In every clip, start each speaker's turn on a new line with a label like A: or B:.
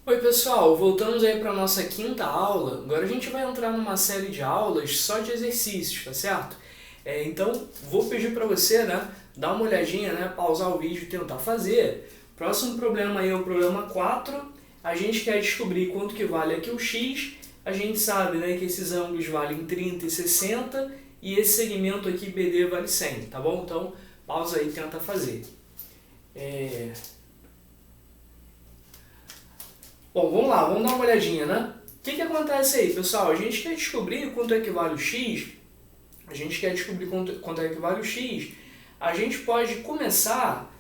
A: Oi pessoal, voltamos aí para a nossa quinta aula. Agora a gente vai entrar numa série de aulas só de exercícios, tá certo? Então vou pedir para você, dar uma olhadinha, pausar o vídeo e tentar fazer. Próximo problema aí é o problema 4. A gente quer descobrir quanto que vale aqui o x. A gente sabe, que esses ângulos valem 30 e 60 e esse segmento aqui BD vale 100, tá bom? Então pausa aí e tenta fazer. Bom, vamos lá, vamos dar uma olhadinha, O que acontece aí, pessoal? A gente quer descobrir quanto equivale o x. A gente quer descobrir quanto equivale o x. A gente pode começar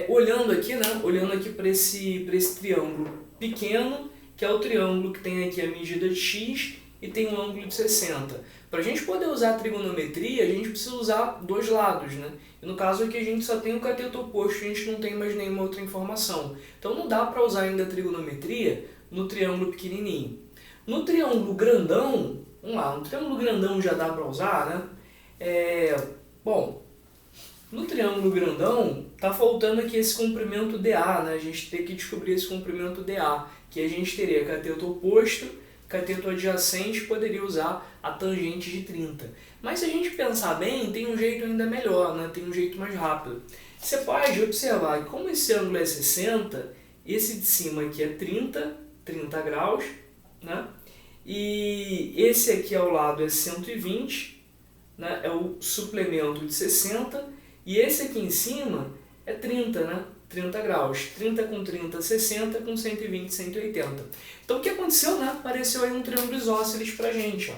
A: olhando aqui, Olhando aqui para esse triângulo pequeno, que é o triângulo que tem aqui a medida de x e tem um ângulo de 60. Para a gente poder usar a trigonometria, a gente precisa usar dois lados, E no caso aqui a gente só tem o cateto oposto, a gente não tem mais nenhuma outra informação. Então não dá para usar ainda a trigonometria no triângulo pequenininho. No triângulo grandão, vamos lá, no triângulo grandão já dá para usar, Bom, no triângulo grandão tá faltando aqui esse comprimento DA, A gente tem que descobrir esse comprimento DA, que a gente teria cateto oposto, cateto adjacente, poderia usar a tangente de 30. Mas se a gente pensar bem, tem um jeito ainda melhor, Tem um jeito mais rápido. Você pode observar que como esse ângulo é 60, esse de cima aqui é 30 graus, E esse aqui ao lado é 120, É o suplemento de 60, e esse aqui em cima é 30, 30 graus. 30 com 30, 60, com 120, 180. Então o que aconteceu, Apareceu aí um triângulo isósceles pra gente,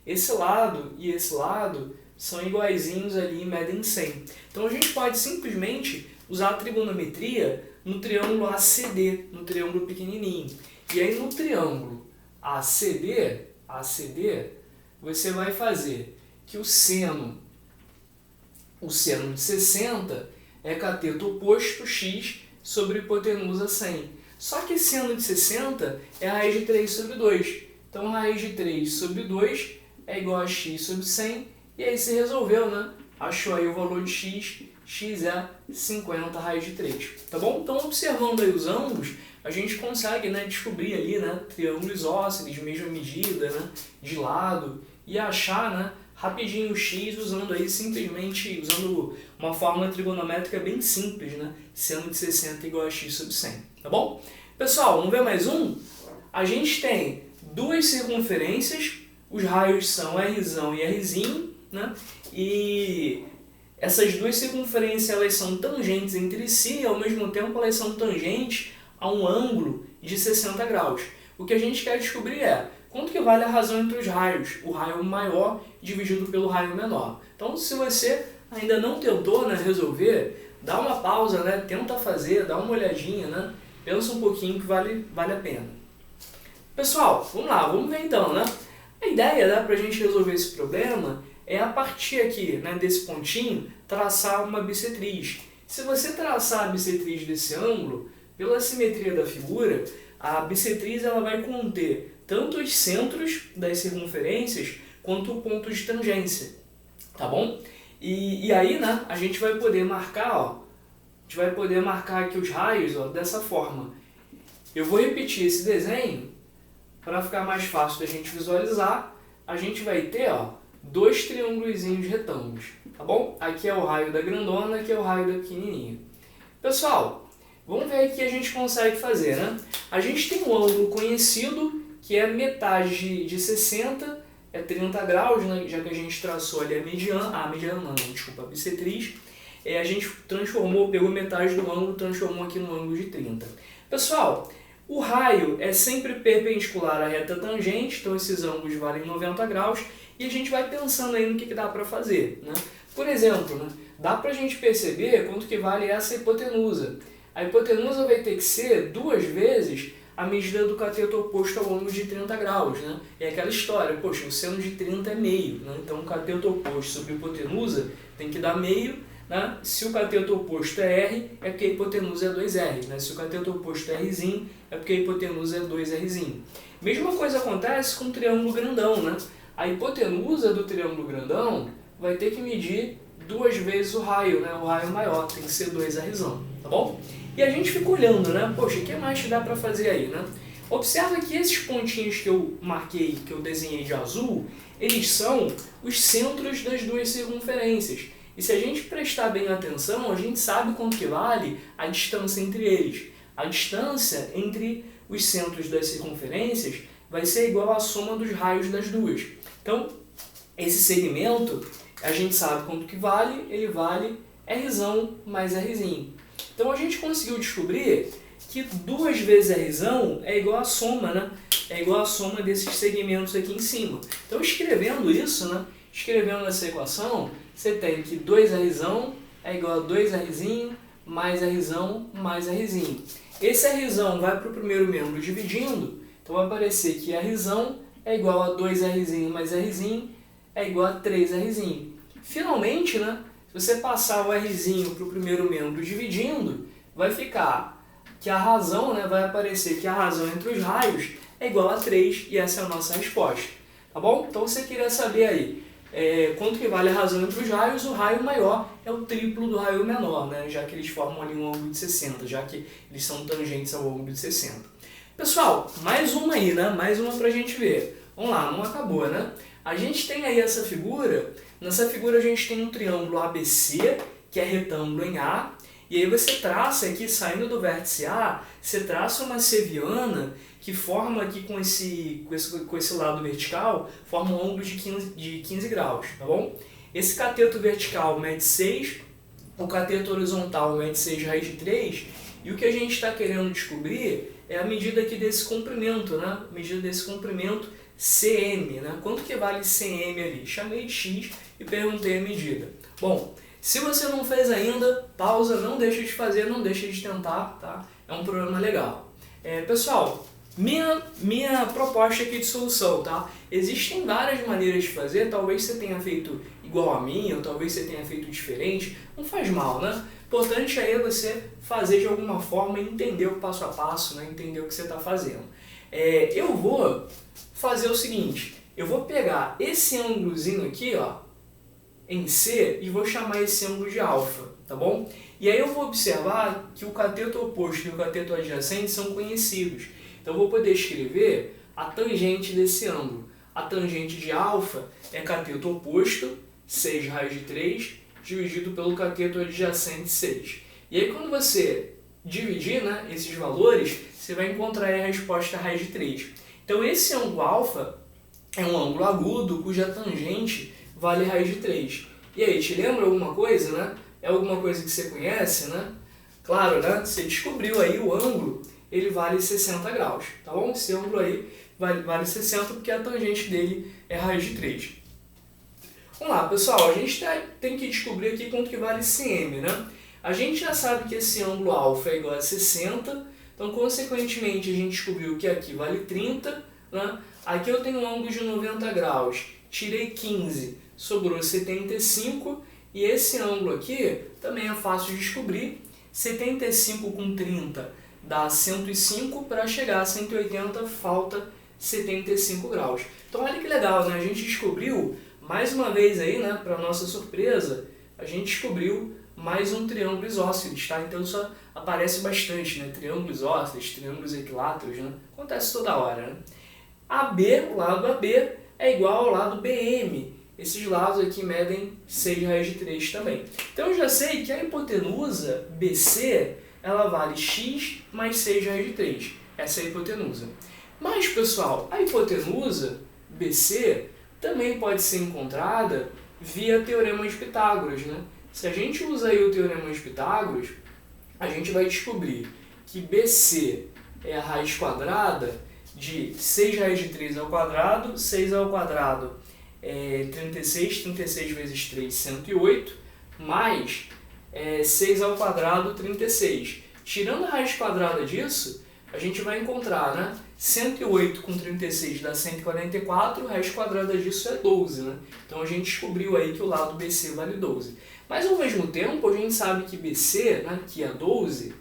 A: Esse lado e esse lado são iguaizinhos ali e medem 100. Então a gente pode simplesmente usar a trigonometria no triângulo ACD, no triângulo pequenininho. E aí no triângulo ACD, você vai fazer que o seno de 60 é cateto oposto x sobre hipotenusa 100. Só que seno de 60 é raiz de 3 sobre 2. Então raiz de 3 sobre 2 é igual a x sobre 100. E aí você resolveu, Achou aí o valor de x é 50 raiz de 3. Tá bom? Então observando aí os ângulos, a gente consegue descobrir ali triângulos isósceles, mesma medida, de lado, e achar rapidinho o x usando aí simplesmente uma fórmula trigonométrica bem simples, Seno de 60 igual a x sobre 100, tá bom? Pessoal, vamos ver mais um? A gente tem duas circunferências, os raios são Rzão e Rzinho, E essas duas circunferências elas são tangentes entre si e ao mesmo tempo elas são tangentes a um ângulo de 60 graus. O que a gente quer descobrir é quanto que vale a razão entre os raios, o raio maior dividido pelo raio menor. Então, se você ainda não tentou resolver, dá uma pausa, tenta fazer, dá uma olhadinha, pensa um pouquinho que vale a pena. Pessoal, vamos lá, vamos ver então, A ideia para a gente resolver esse problema é a partir aqui, desse pontinho, traçar uma bissetriz. Se você traçar a bissetriz desse ângulo, pela simetria da figura, a bissetriz ela vai conter tanto os centros das circunferências quanto o ponto de tangência, tá bom? E aí, a gente vai poder marcar, aqui os raios, dessa forma. Eu vou repetir esse desenho para ficar mais fácil da gente visualizar. A gente vai ter, dois triângulos retângulos, tá bom? Aqui é o raio da grandona, aqui é o raio da pequenininha. Pessoal, vamos ver o que a gente consegue fazer, A gente tem um ângulo conhecido, que é metade de 60, é 30 graus, já que a gente traçou ali a bissetriz. A gente pegou metade do ângulo, transformou aqui no ângulo de 30. Pessoal, o raio é sempre perpendicular à reta tangente, então esses ângulos valem 90 graus, e a gente vai pensando aí no que dá para fazer, Por exemplo, dá para a gente perceber quanto que vale essa hipotenusa. A hipotenusa vai ter que ser 2 vezes a medida do cateto oposto ao ângulo de 30 graus, É aquela história, poxa, o seno de 30 é meio, Então o cateto oposto sobre hipotenusa tem que dar meio, Se o cateto oposto é R, é porque a hipotenusa é 2R, Se o cateto oposto é Rzinho, é porque a hipotenusa é 2Rzinho. Mesma coisa acontece com o triângulo grandão, A hipotenusa do triângulo grandão vai ter que medir 2 vezes o raio, o raio maior, tem que ser 2Rzão, tá tá bom? E a gente fica olhando, né? Poxa, o que mais dá para fazer aí, né? Observa que esses pontinhos que eu marquei, que eu desenhei de azul, eles são os centros das duas circunferências. E se a gente prestar bem atenção, a gente sabe quanto que vale a distância entre eles. A distância entre os centros das circunferências vai ser igual à soma dos raios das duas. Então, esse segmento, a gente sabe quanto que vale, ele vale R mais R. Então, a gente conseguiu descobrir que 2 vezes R é igual à soma, né? É igual à soma desses segmentos aqui em cima. Então, escrevendo isso, né? Escrevendo essa equação, você tem que 2R é igual a 2R mais R mais R. Esse R vai para o primeiro membro dividindo, então vai aparecer que R é igual a 2R mais R é igual a 3R. Finalmente, né? Se você passar o R para o primeiro membro dividindo, vai ficar que a razão, né, vai aparecer que a razão entre os raios é igual a 3 e essa é a nossa resposta. Tá bom? Então você queria saber aí quanto que vale a razão entre os raios, o raio maior é o triplo do raio menor, né, já que eles formam ali um ângulo de 60, já que eles são tangentes ao ângulo de 60. Pessoal, mais uma aí, né? Mais uma pra gente ver. Vamos lá, não acabou, né? A gente tem aí essa figura, nessa figura a gente tem um triângulo ABC, que é retângulo em A, e aí você traça aqui, saindo do vértice A, você traça uma seviana que forma aqui com esse lado vertical, forma um ângulo de 15 graus, tá bom? Esse cateto vertical mede 6, o cateto horizontal mede 6 raiz de 3, e o que a gente está querendo descobrir é a medida aqui desse comprimento, né? A medida desse comprimento CM, né? Quanto que vale CM ali? Chamei de X e perguntei a medida. Bom, se você não fez ainda, pausa, não deixa de fazer, não deixa de tentar, tá? É um programa legal. Pessoal, minha proposta aqui de solução, tá? Existem várias maneiras de fazer, talvez você tenha feito igual a mim, ou talvez você tenha feito diferente, não faz mal, né? O importante aí é você fazer de alguma forma e entender o passo a passo, né? Entender o que você está fazendo. Eu vou fazer o seguinte, eu vou pegar esse ângulozinho aqui, ó, em C, e vou chamar esse ângulo de alfa, tá bom? E aí eu vou observar que o cateto oposto e o cateto adjacente são conhecidos. Então eu vou poder escrever a tangente desse ângulo. A tangente de alfa é cateto oposto, 6 raios de 3, dividido pelo cateto adjacente 6. E aí quando você dividir, né, esses valores, você vai encontrar a resposta raiz de 3. Então esse ângulo alfa é um ângulo agudo cuja tangente vale raiz de 3. E aí, te lembra alguma coisa, né? É alguma coisa que você conhece, né? Claro, né? Você descobriu aí o ângulo, ele vale 60 graus, tá bom? Esse ângulo aí vale 60 porque a tangente dele é raiz de 3. Vamos lá, pessoal, a gente tem que descobrir aqui quanto que vale CM, né? A gente já sabe que esse ângulo alfa é igual a 60, então, consequentemente, a gente descobriu que aqui vale 30, né? Aqui eu tenho um ângulo de 90 graus, tirei 15, sobrou 75, e esse ângulo aqui também é fácil de descobrir. 75 com 30 dá 105, para chegar a 180 falta 75 graus. Então olha que legal, né? A gente descobriu, mais uma vez aí, né, para nossa surpresa, a gente descobriu mais um triângulo isósceles, tá? Então isso aparece bastante, né? Triângulos isósceles, triângulos equiláteros, né? Acontece toda hora, né? AB, o lado AB, é igual ao lado BM. Esses lados aqui medem 6 raiz de 3 também. Então eu já sei que a hipotenusa BC, ela vale x mais 6 raiz de 3. Essa é a hipotenusa. Mas, pessoal, a hipotenusa BC também pode ser encontrada via Teorema de Pitágoras, né? Se a gente usa aí o Teorema de Pitágoras, a gente vai descobrir que BC é a raiz quadrada de 6 raiz de 3 ao quadrado, 6 ao quadrado é 36, 36 vezes 3, 108, mais 6 ao quadrado, 36. Tirando a raiz quadrada disso, a gente vai encontrar, né? 108 com 36 dá 144, a raiz quadrada disso é 12, né? Então a gente descobriu aí que o lado BC vale 12. Mas ao mesmo tempo, a gente sabe que BC, né, que é 12,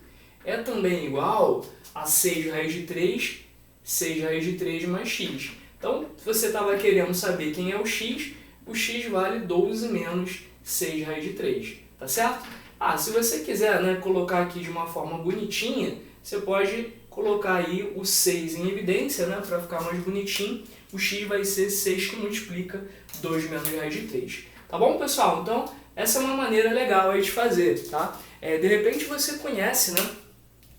A: é também igual a 6 raiz de 3, 6 raiz de 3 mais x. Então, se você estava querendo saber quem é o x vale 12 menos 6 raiz de 3, tá certo? Se você quiser, né, colocar aqui de uma forma bonitinha, você pode colocar aí o 6 em evidência, né, para ficar mais bonitinho. O x vai ser 6 que multiplica 2 menos raiz de 3. Tá bom, pessoal? Então, essa é uma maneira legal aí de fazer, tá? De repente você conhece, né,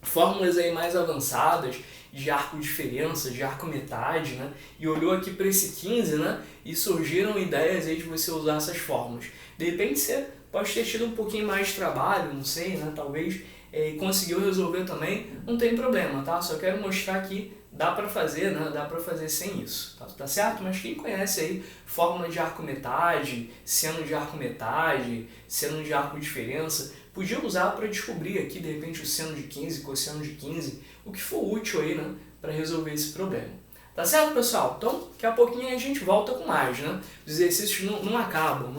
A: fórmulas aí mais avançadas de arco-diferença, de arco-metade, né? E olhou aqui para esse 15, né? E surgiram ideias aí de você usar essas fórmulas. De repente você pode ter tido um pouquinho mais de trabalho, não sei, né? Talvez conseguiu resolver também, não tem problema, tá? Só quero mostrar que dá para fazer, né? Dá para fazer sem isso, tá certo? Mas quem conhece aí fórmula de arco-metade, seno de arco-metade, seno de arco-diferença, podia usar para descobrir aqui, de repente, o seno de 15, cosseno de 15, o que for útil aí, né, para resolver esse problema. Tá certo, pessoal? Então, daqui a pouquinho a gente volta com mais, né? Os exercícios não acabam.